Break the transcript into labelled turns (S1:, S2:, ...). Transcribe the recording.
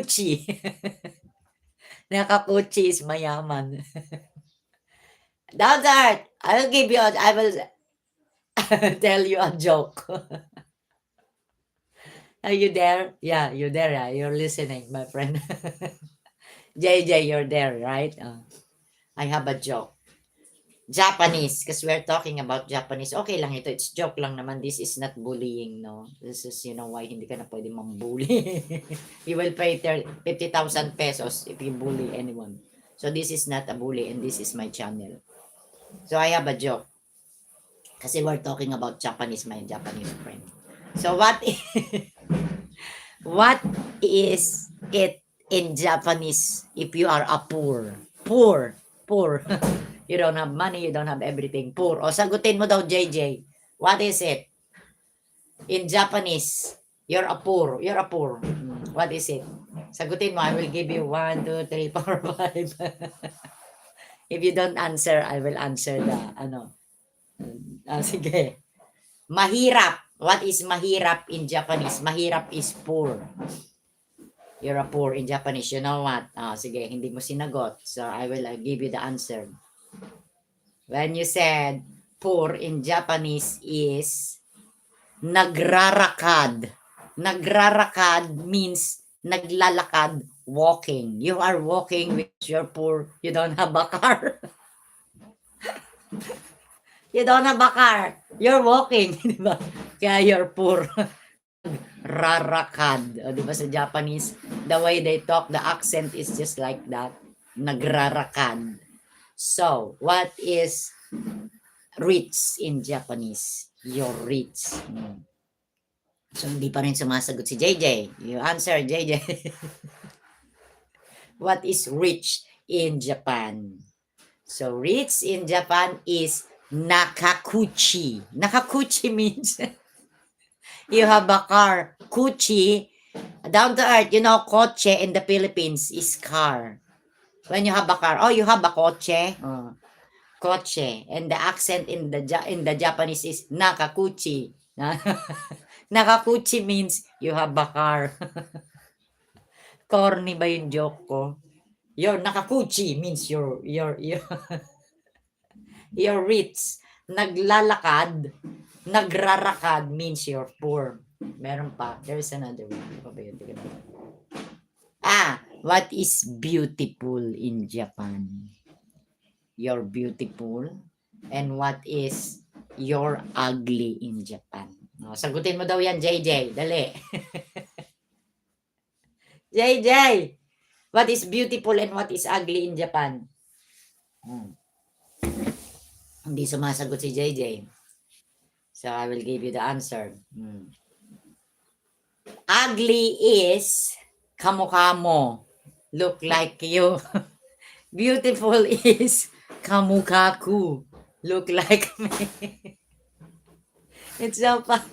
S1: Nakakuchi. Nakakuchi is mayaman. Down there, I will tell you a joke. Are you there? Yeah, you're there. Yeah, you're listening, my friend. JJ, you're there, right? I have a joke. Japanese, because we're talking about Japanese. Okay lang ito. It's joke lang naman. This is not bullying, no? This is, why hindi ka na pwede mambully. You will pay 50,000 pesos if you bully anyone. So this is not a bully and this is my channel. So I have a joke. Kasi we're talking about Japanese, my Japanese friend. So what is it in Japanese if you are a poor? Poor. You don't have money, you don't have everything. Poor. O sagutin mo daw, JJ. What is it? In Japanese, you're a poor. What is it? Sagutin mo, I will give you 1, 2, 3, 4, 5. If you don't answer, I will answer the, sige. Mahirap. What is mahirap in Japanese? Mahirap is poor. You're a poor in Japanese. You know what? Sige, hindi mo sinagot. So, I will give you the answer. When you said poor in Japanese is nagrarakad. Nagrarakad means naglalakad, walking. You are walking with your poor. You don't have a car. You don't have a car. You're walking. Diba? Kaya you're poor. Rarakad. O, diba sa Japanese, the way they talk, the accent is just like that. Nagrarakad. So, what is rich in Japanese? You're rich. So, hindi pa rin sumasagot si JJ. You answer, JJ. What is rich in Japan? So, rich in Japan is nakakuchi. Nakakuchi means you have a car. Kuchi, down to earth, kotse in the Philippines is car. When you have a car, you have a kotse. Kotse. And the accent in the Japanese is nakakuchi. Nakakuchi means you have a car. Corny ba yung joke ko? Your nakakuchi means you're you're rich. Naglalakad, nagrarakad means you're poor. Meron pa. There's another one. What is beautiful in Japan? You're beautiful. And what is you're ugly in Japan? Sagutin mo daw yan, JJ. Dali. JJ, what is beautiful and what is ugly in Japan? Hindi sumasagot si JJ. So, I will give you the answer. Ugly is kamukha mo. Look like you. Beautiful is kamukha ko. Look like me. It's so fun.